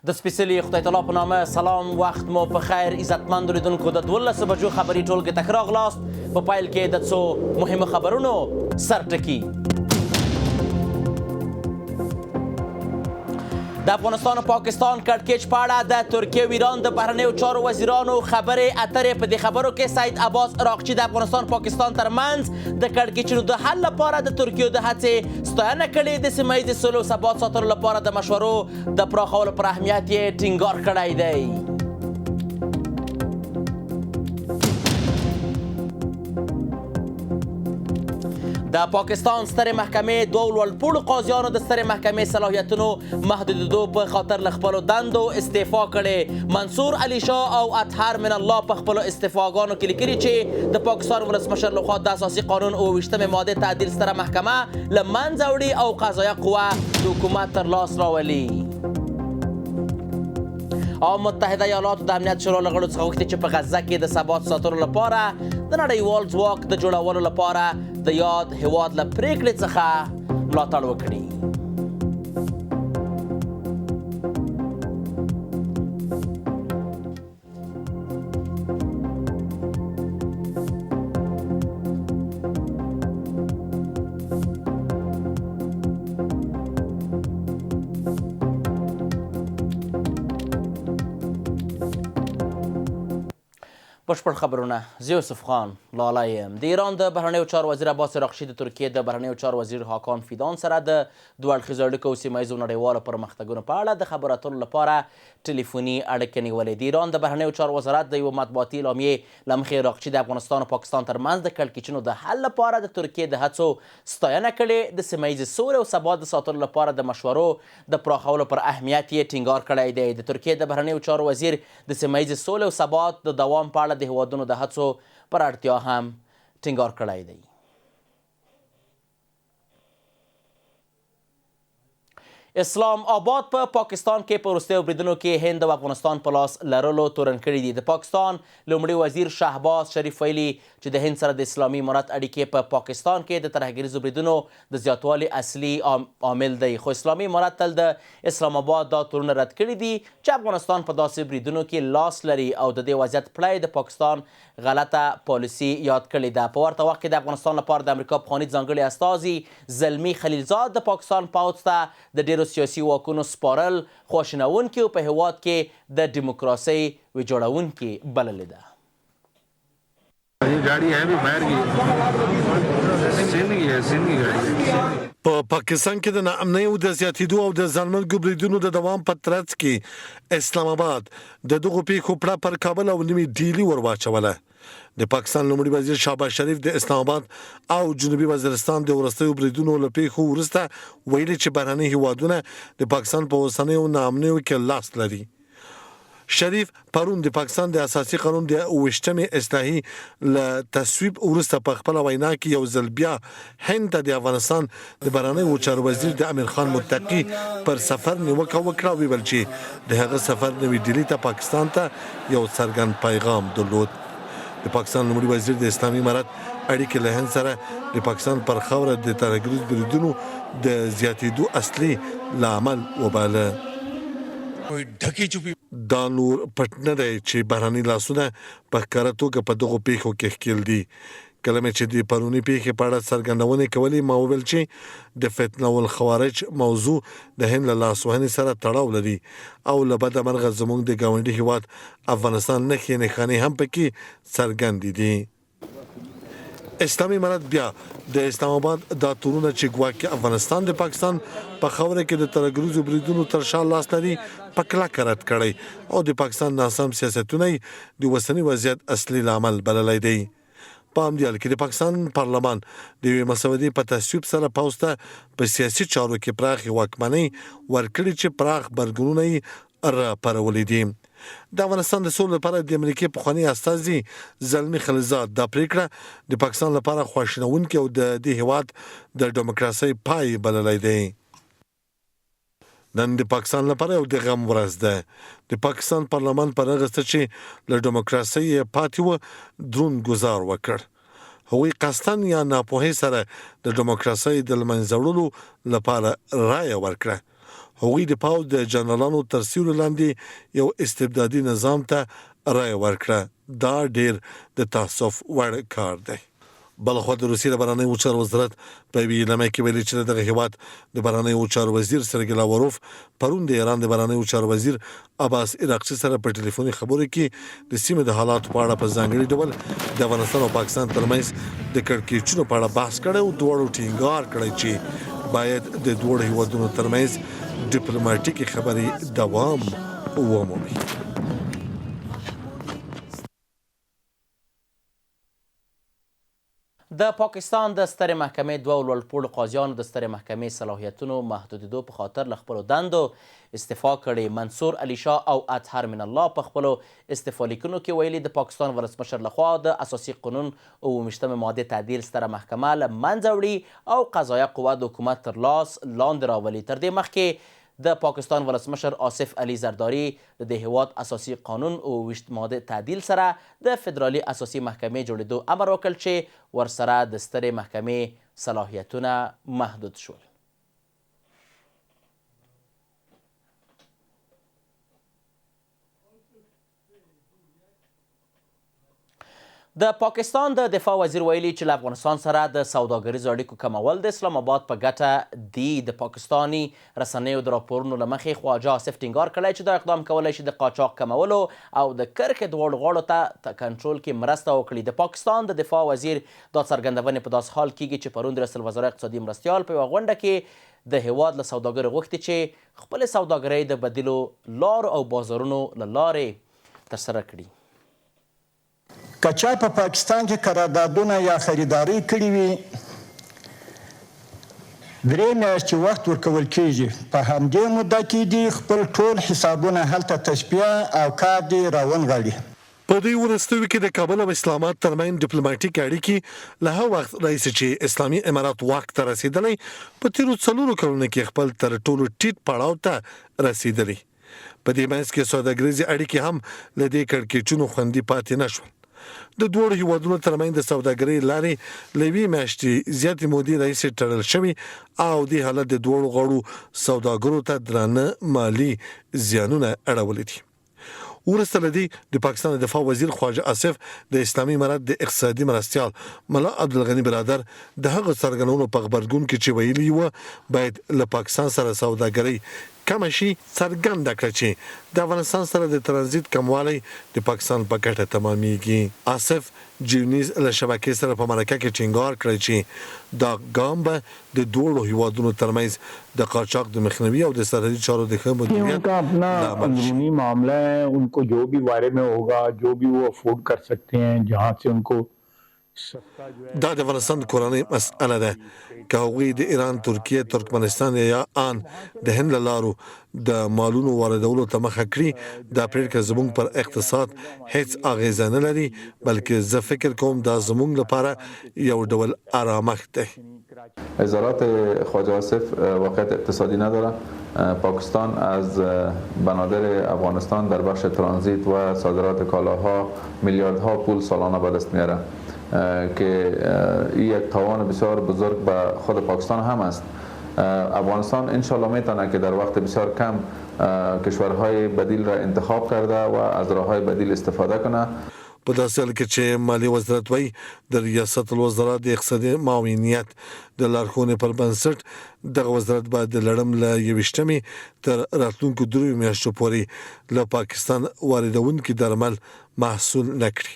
د سپیڅلي خدای تعالی په نامه سلام، وخت مو په خیر. عزتمندو لیدونکو، د 12 بجو خبري ټولګې ته ښه راغلاست. په پیل کې د څو مهمو خبرونو سرټکي. د افغانستان او پاکستان کړکېچ په اړه د ترکیې او ایران د بهرنیو چارو وزیرانو خبرې اترې. په دې خبرو کې سید عباس عراقچي د افغانستان پاکستان ترمنځ د کړکېچونو د حل لپاره د ترکیې د هڅې ستاینه کړې. د سیمه ییزې سولې او ثبات ساتلو لپاره د مشورو د پراخولو پر اهمیت یې ټینګار کړی دی. د پاکستان سترې محکمې دوو لوړپوړو قاضیانو د سترې محکمې صلاحیتونو محدودېدو په خاطر له خپلو دندو استعفا کړې. منصور علي شاه او اطهر من الله په خپلو استعفاګانو کې لیکلي چې د پاکستان ولسمشر لخوا د اساسي قانون 28مې مادې تعدیل ستره محکمه له منځه وړي او قضایه قوه د حکومت تر لاس راولي. او متحده ایالاتو د امنیت شورا له غړو څخه غوښتي چې په غزه کې د ثبات ساتلو لپاره د نړیوال ځواک د جوړولو لپاره د یاد هېواد له پرېکړې څخه ملاتړ وکړي. بشپړ خبرونه. زه یوسف خان لاله یم. د ایران د بهرنیو چارو وزیر عباس عراقچي د ترکیې د بهرنیو چارو وزیر هاکان فیدان سره د دوه اړخیزو اړیکو او سیمه ییزو نړیوالو پرمختګونو په اړه د خبرو اترو لپاره ټلیفوني اړیکې نیولې. د ایران د بهرنیو چارو وزارت د یوه مطبوعاتي اعلامیې له مخې عراقچي د افغانستان او پاکستان ترمنځ د کړکېچونو د حل لپاره د ترکیې د هڅو ستاینه کړې. د سیمه ییزې سولې او ثبات د ساتلو لپاره د مشورو د پراخولو پر اهمیت یې ټینګار کړی دی. د ترکیې د بهرنیو چارو وزیر د سیمه ییزې سولې او ثبات د دوام په اړه د هیوادونو د هڅو پر اړتیا هم ټینګار کړی دی. اسلام آباد په پاکستان کې په وروستیو بریدونو کې هند او افغانستان په لاس لرلو تورن کړي دي. د پاکستان لومړي وزیر شهباز شریف ویلي چې د هند سره د اسلامي امارت اړیکې په پاکستان کې د ترهګریزو بریدونو د زیاتوالي اصلي عامل دی. خو اسلامي امارت تل د اسلام آباد دا تورونه رد کړي دي چې افغانستان په داسې بریدونو کې لاس لري او د دې وضعیت پړی د پاکستان غلطه پالیسي یاد کړې ده. په ورته وخت کې د افغانستان لپاره د امریکا پخواني ځانګړي استازي زلمي خلیلزاد د پاکستان پوځ ته د ډېرو سیاسي واکونو سپارل خواشینونکي او په هېواد کې د ډیموکراسۍ ویجاړونکي بللې ده. په پاکستان کې د ناامنۍ او د زیاتېدو او د ځانمرګو بریدونو د دوام په ترڅ کې اسلام آباد د دغو پیښو پړه پر کابل او نیمې ډیلي ور واچوله. د پاکستان لومړي وزیر شهباز شریف د اسلام آباد او جنوبي وزیرستان د وروستیو بریدونو له پیښو وروسته ویلي چې بهرني هیوادونه د پاکستان په اوسنیو ناامنیو کې لاس لري. شریف پرون د پاکستان د اساسي قانون د 28مې اصلاحي له تصویب وروسته په خپل وینا کې یو ځل بیا هند ته د افغانستان د بهرنیو چارو وزیر د امیر خان متقي پر سفر نیوکه وکړه او ویل چې د هغه سفر نوې ډیلي ته پاکستان ته یو څرګند پیغام درلود. د پاکستان لومړي وزیر د اسلامي امارت اړیکې له هند سره د پاکستان پر خاوره د ترهګریز بریدونو د زیاتېدو اصلي لامل وباله. دا نور پټ نه دی چې بهرني لاسونه په ښکاره توګه په دغو پیښو کې ښکیل دي. کله مې چې د پروني پیښې په اړه څرګندونې کولې ما وویل چې د فتنه الخوارج موضوع د هند له لاسوهنې سره تړاو لري او له بده مرغه زموږ د ګاونډي هیواد افغانستان نښې نښانې هم پکې څرګندې دي. اسلامي امارت بیا د اسلام آباد دا تورونه چې ګواکې افغانستان د پاکستان په خاوره کې د ترهګریزو بریدونو تر شا لاس لري په کلکه رد کړی او د پاکستان ناسم سیاستونه د اوسني وضعیت اصلي لامل بللی دی. په همدې حال کې د پاکستان پارلمان د یوې مسودې په تصویب سره پوځ ته په سیاسي چارو کې پراخې واکمنۍ ورکړي چې پراخ غبرګونونه یې راپارولي دي. د افغانستان د سولې لپاره د امریکې پخواني استازي زلمي خلیلزاد دا پریکړه د پاکستان لپاره خواشینونکې او د دې هیواد د ډیموکراسۍ پای بللی دی. نن د پاکستان لپاره یو د غم ورځ ده. د پاکستان پارلمان پر هغه څه چې له ډیموکراسۍ پاتې و دروند ګزار وکړ. هغوی قصداً یا ناپوهۍ سره د ډیموکراسۍ د له منځه وړلو لپاره رایه ورکړه. هغوی د پوځ د جنرالانو تر سیوري لاندې یو استبدادي نظام ته رایه ورکړه. دا ډیر د تاسف وړ کار دی. بلخوا د روسیې د بهرنیو چارو وزارت په یوې اعلامیه کې ویلي چې دغه هیواد د بهرنیو چارو وزیر سرګی لاوروف پرون د ایران د بهرنیو چارو وزیر عباس عراقچي سره په ټلیفوني خبرو کې د سیمې د حالاتو په اړه په ځانګړي ډول د افغانستان او پاکستان ترمنځ د کړکېچونو په اړه بحث کړی او دواړو ټینګار کړی چې باید د دواړو هیوادونو ترمنځ ډیپلوماټیکي خبرې دوام ومومي. د پاکستان د سترې محکمې دوه لوړپوړو قاضیانو د سترې محکمې صلاحیتونو محدودېدو په خاطر له خپلو دندو استعفا کړې. منصور علي شاه او اطهر من الله په خپلو استعفا لیکونو کې ویلي د پاکستان ولسمشر لخوا د اساسي قانون 28مې مادې تعدیل ستره محکمه له منځه وړي او قضایه قوه د حکومت تر لاس لاندې راولي. تر دې مخکې د پاکستان ولسمشر آصف علي زرداري د دې هیواد اساسي قانون 28 ماده تعدیل سره د فدرالي اساسي محکمې جوړېدو امر وکړ چې ورسره د سترې محکمې صلاحیتونه محدود شول. د پاکستان د دفاع وزیر ویلي چې له افغانستان سره د سوداګریزو اړیکو کمول د اسلام آباد په ګټه دی. د پاکستاني رسنیو د راپورونو له مخې خواجه آصف ټینګار کړی چې دا اقدام کولی شي د قاچاق کمولو او د کرښې دواړو غاړو ته کنټرول کې مرسته وکړي. د پاکستان د دفاع وزیر دا څرګندونې په داسې حال کیږي چې پرون د رئیس الوزرا اقتصادي مرستیال په یوه غونډه کې د هیواد له سوداګرو غوښتي چې خپلې سوداګرۍ د بدیلو لارو او بازارونو له لارې ترسره کړي. که چا په پاکستان کې قراردادونه یا خریداري کړي وي 3 میاشتې وخت ورکول کیږي. په همدې موده کې دي خپل ټول حسابونه هلته تشبیه او کار دي راونغاړي. په دې وروستیو کې د کابل او اسلام آباد ترمنځ ډیپلوماټیک اړیکې له هغه وخت راهیسې چې اسلامي امارات واک ته رسېدلی په تېرو 4 کلونو کې خپل تر ټولو ټیټ پړاو ته رسېدلی. په دې منځ کې سوداګریزې اړیکې هم له دې کړکېچونو خوندي پاتې نه شول. د دوړو هیوادونو ترمنځ د سوداګرۍ لارې له یوې میاشتې زیاتې مودې راهیسې تړل شوي او دې حالت د دوړو غړو سوداګرو ته درانه مالي زیانونه اړولي دي. وروسته له دې د پاکستان د دفاع وزیر خواجه آصف د اسلامي امارت د اقتصادي مرستیال ملا عبدالغني برادر د هغه څرګندونو په غبرګون کې چې ویلي وو باید له پاکستان سره سوداګرۍ کم شي څرګنده کړه چې د افغانستان سره د ترانزیت کموالی د پاکستان په ګټه تمامیږي. آصف جیونیز له شبکې سره په مرکه کې ټینګار کړی چې دا ګام به د دوړو هیوادونو ترمنځ د قاچاق د مخنیوي او د سرحدي چارو د ښه مدیریت अंदरूनी मामला है, उनको जो भी बारे में होगा जो भी वो अफोर्ड कर सकते हैं जहाँ से उनको دا د افغانستان کورنۍ مسأله ده. که هغوی د ایران، ترکیه، ترکمنستان یا ان د هند له لارو د مالونو واردولو ته مخه کړي دا پریکړه زموږ پر اقتصاد هیڅ اغیزه نه لري بلکې زه فکر کوم دا زموږ لپاره یو ډول آرامښت دی. اظهارات خواجه آصف واقعیت اقتصادی نداره. پاکستان از بنادر افغانستان در بخش ترانزیت و صادرات کالاها میلیاردها پول سالانه به دست میاره که این یک تاوان بسیار بزرگ به خود پاکستان هم است. افغانستان انشالله میتونه که در وقت بسیار کم کشورهای بدیل را انتخاب کرده و از راههای بدیل استفاده کنه. په داسې حال کې چې مالی وزارت وایي د ریاست الوزرا د اقتصادي معاونیت د لارښوونې پر بنسټ دغه وزارت باید د لړم له 21مې تر راتلونکو 3 میاشتو پورې له پاکستان واردونکي درمل محصول نه کړي.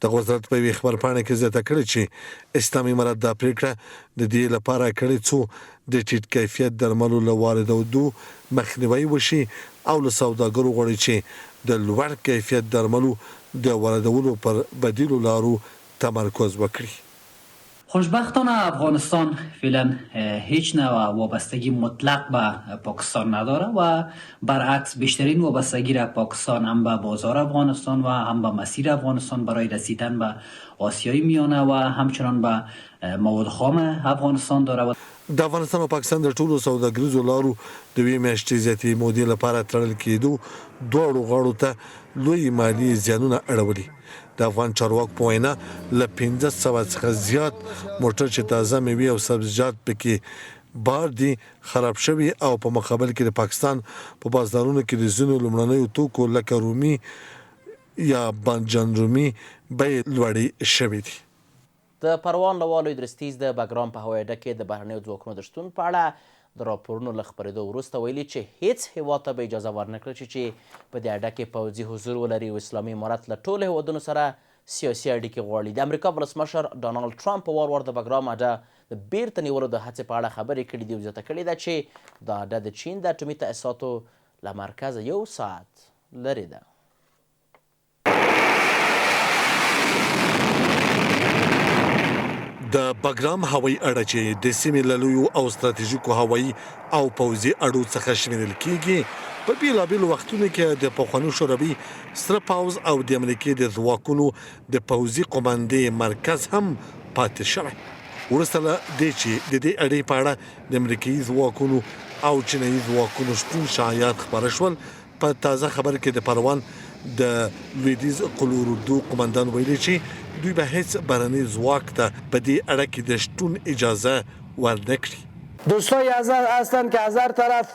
دغه وزارت په یوې خبرپاڼه کې زیاته کړې چې اسلامي امارت دا پریکړه د دې لپاره کړې څو د ټیټ کیفیت درملو له واردېدو مخنیوی وشي او له سوداګرو غواړي چې د لوړ کیفیت درملو د واردولو پر بدیلو لارو تمرکز وکړي. خوشبختانه افغانستان فعلا هیچ نوع وابستگی مطلق به پاکستان نداره و برعکس بیشترین وابستگی را پاکستان هم به بازار افغانستان و هم به مسیر افغانستان برای رسیدن به آسیای میانه و همچنان به مواد خام افغانستان داره. د افغانستان او پاکستان د ټولو سوداګریزو لارو د وی میاشتې زیاتې مودې لپاره تړل کېدو دوړو غاړو ته لوی مالی زیانونه اړولي. د افغان چارواکو په وینا له 1500 څخه زیات موټر چې تازه میوې او سبزیجات پکې بار دي خراب شوي او په مقابل کې د پاکستان په بازارونو کې د ځینو لومړنیو توکو لکه رومي یا بانجان رومي بیې لوړې شوې دي. د پروان له والو ادرستیز د بګرام په هوایي اډه کې د بهرنیو ځواکونو د شتون په اړه د راپورونو له خپرېدو وروسته ویلي چې هیڅ هیواد ته به اجازه ورنکړل شي چې په دې اډه کې پوځي حضور ولري او اسلامي امارت له ټولو هیوادونو سره سیاسي اړیکې غواړي. د امریکا ولسمشر ډانالډ ټرمپ په وار د بګرام اډه د بیرته نیولو د هڅې په اړه خبرې کړې دي او زیاته کړې ده چې دا اډه د چین د اټومي تاسیساتو له مرکزه 1 ساعت لرې ده. د بګرام هوایي اډه چې د سیمې له لویو او ستراتیژیکو هوایي او پوځي اډو څخه شمیرل کیږي په بیلابیلو وختونو کې د پخواني شوروي سره پوځ او د امریکې د ځواکونو د پوځي قوماندې مرکز هم پاتې شوی. وروسته له دې چې د دې اډې په اړه د امریکایي ځواکونو او چینایي ځواکونو شتون شایعات خپاره شول، په تازه خبر کې د پروان د لویدیځ قلوردو قومندان ویلي چې دوی به هیڅ بهرنی ځواک ته په دې اړه کې د شتون اجازه ورنکړي. دوستای هستند که از هر طرف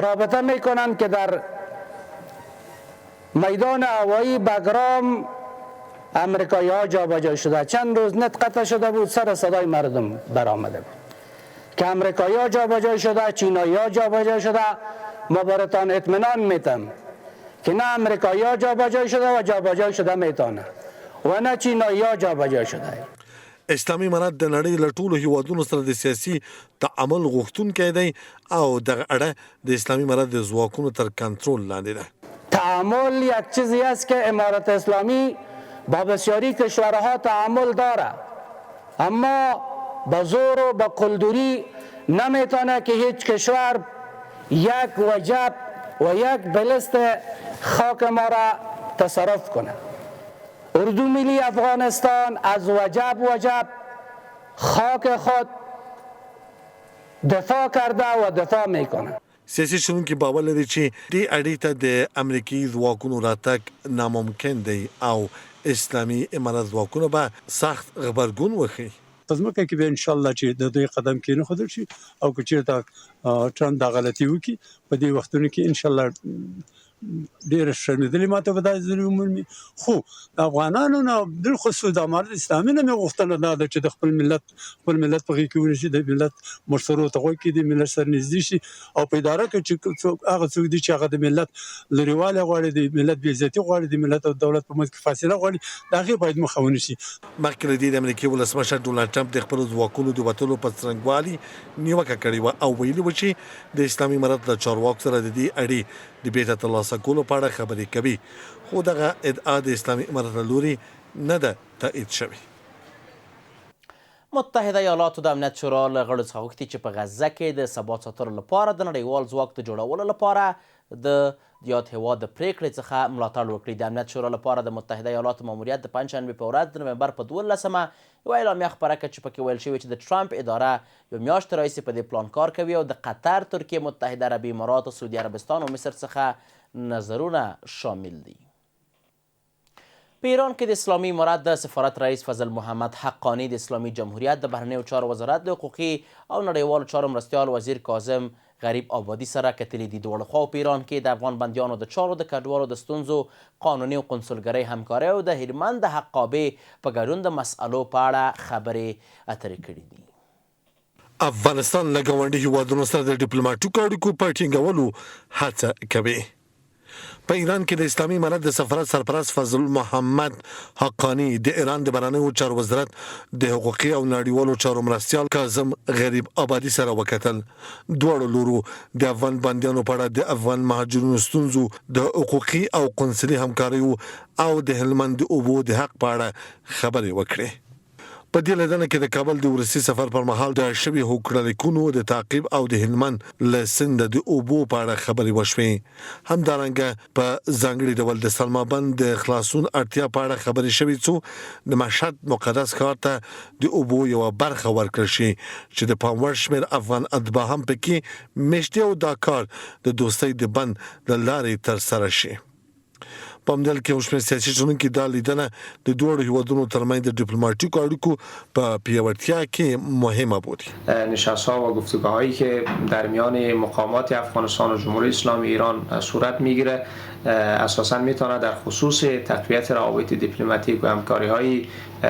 رابطه میکنند که در میدان هوایی بگرام امریکایی ها جابجا شده. چند روز نت قطع شده بود، سر صدای مردم برآمده بود که امریکایی ها جابجا شده، چینایی ها جابجا شده. ما براتان اطمینان میتم که نه امریکایی ها جابجا شده و جابجا شده میتونه و نه چینایی ها جابجا شده. اسلامي امارت د نړۍ له ټولو هیوادونو سره د سیاسي تعامل غوښتونکی دی او دغه اړه د اسلامي امارت د ځواکونو تر کنترل لاندې ده. تعامل یک چیزی است که امارت اسلامی با بسیاری کشورها تعامل داره، اما با زور و با قلدری نمیتونه که هیچ کشور یک وجب و یک بلست خاک ما را تصرف کنه. اردو ملی افغانستان از وجب خاک خود دفاع کرده و دفاع میکنه. سیاسي شنونکي باور لري چې دې اړې ته د امریکایي ځواکونو راتګ ناممکن دی او اسلامي امارت ځواکونه به سخت غبرګون وښيي. په ځمکه کې به انشاءالله چې د دوی قدم کېنښودل شي او که چېرته ټرمپ دا غلطي وکړي په دې وختونو کې انشاءالله ډېره شرمېدلې ماته به دا ځلې ومومي. خو د افغانانو نه بالخصوص د امارت اسلامي نه مې غوښتنه دا ده چې د خپل ملت په غېږ کې ونیسي، د ملت مشرو ته غوږ کېږدي، ملت سره نږدې شي او په اداره کې چې هغه څوک دي چې هغه د ملت لرېوالی غواړي، د ملت بېعزتي غواړي، د ملت او دولت په منځ کې فاصله غواړي، د هغې باید مخه ونیسي. مخکې له دې د امریکې ولسمشر ډونالډ ټرمپ د خپلو ځواکونو د وتلو په څرنګوالي نیوکه کړې وه او ویلي وو چې د اسلامي امارت له چارواکو سره د دې اړې د بیرته ترلاسه کولو په اړه خبرې کوي، خو دغه ادعا د اسلامي امارت له لوري نه ده تایید شوې. متحده ایالاتو د امنیت شورا له غړو څخه غوښتي چې په غزه کې د ثبات ساتلو لپاره د نړیوال ځواک د جوړولو لپاره د یاد هېواد د پریکړې څخه ملاتړ وکړي. د امنیت شورا لپاره د متحده ایالاتو ماموریت د پنجشنبې په ورځ د نومبر په 12مه یوه اعلامیه خپره کړه چې پکې ویل شوي چې د ټرمپ اداره یو میاشت راهیسې په دې پلان کار کوي او د قطر، ترکیې، متحده عربي امارات، سعودي عربستان او مصر څخه نظرونه شامل دي. په ایران کې د اسلامي امارت د سفارت رئیس فضل محمد حقانی د اسلامي جمهوریت د بهرنیو چارو وزارت د حقوقي او نړیوالو چارو مرستیال وزیر کاظم غریب آبادي سره کتلي دي. دواړو خواو په ایران کې د افغان بندیانو د چارو د کډوالو د ستونزو، قانوني او قنسولګرۍ همکارۍ او د هلمند د حقابې په ګډون د مسألو په اړه خبرې اترې کړي دي. افغانستان له ګاونډي هیوادونو سره د ډیپلوماټیکو اړیکو په ټینګولو هڅه کوي. په ایران کې د اسلامي امارت د سفارت سرپرست فضل محمد حقانی د ایران د بهرنیو چارو وزارت د حقوقي او نړیوالو چارو مرستیال کاظم غریب آبادي سره وکتل. دواړو لورو د افغان بندیانو په اړه د افغان مهاجرینو ستونزو، د حقوقي او قونسلي همکاریو او د هلمند د اوبو د حق په اړه خبرې وکړې. په دې لیدنه کې د کابل د ورسي سفر پر مهال د شوي هوکړلیکونو د تعقیب او د هلمند له سنده د اوبو په اړه خبرې وشوې. همدارنګه په ځانګړي ډول د سلما بند د خلاصون اړتیا په اړه خبرې شوې څو د مشهد مقدس ښار ته د اوبو یوه برخه ورکړل شي چې د پام وړ شمېر افغان اتباع هم پکې میشتي او دا کار د دوستۍ د بند له لارې ترسره شي. په همدې حال کې یو شمېر سیاسي چلونکي دا لیدنه د دواړو هیوادونو ترمنځ د ډیپلوماتیکو اړیکو په پیاوړتیا کې مهمه بودی. نشست‌ها و گفتگوهایی که در میان مقامات افغانستان و جمهوری اسلامی ایران صورت میگیره اساساً میتونه در خصوص تقویت روابط دیپلماتیک و همکاری‌های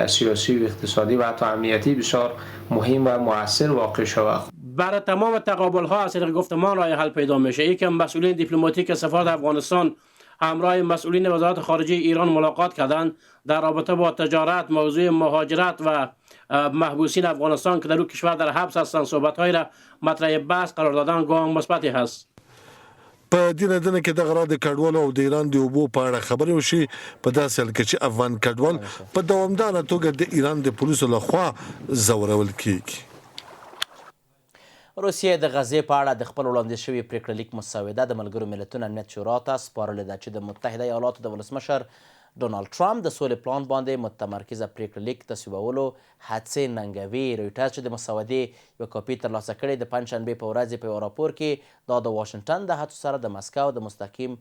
سیاسی و اقتصادی و حتی امنیتی بسیار مهم و مؤثر واقع شود. برای تمام تقابل ها از طریق گفتمان راه حل پیدا میشه. یکی مسئولین دیپلماتیک سفارت افغانستان همراه مسئولین وزارت خارجه ایران ملاقات کردند در رابطه با تجارت، موضوع مهاجرت و محبوسین افغانستان که در اون کشور در حبس هستند صحبت‌های را مطرح بحث قرار دادن ګام مثبتی هست. په دې لیدنه کې دغه راز د کډوالو او د ایران د اوبو په اړه خبرې وشي په داسې حال کې چې افغان کډوال په دوامداره توګه د ایران د پولیسو لخوا ځورول کیږي. روسیې د غزې په اړه د خپل وړاندیز شوي پریکړه لیک مسوده د ملګرو ملتونو امنیت شورا ته سپارلې ده چې د متحده ایالاتو د ولسمشر ډونالد ټرامپ د سولې پلان باندې متمرکزه پریکړه لیک تصویبولو هڅې ننګوي. رویټرز چې د مسودې یوه کاپي ترلاسه کړې د پنجشنبې په ورځ په یوه راپور کې دا د واشنګټن د هڅو سره د مسکو د مستقیم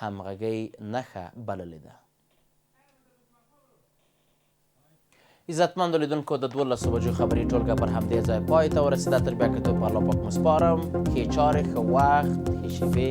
همغږۍ نښه بللې ده. عزتمندو لیدونکو د 12 بجو خبري ټولګه پر همدې ځای پای ته ورسېده. تر بیا کتو په الله پاک مو سپارم. ښې چارې، ښه وخت، ښې شېبې.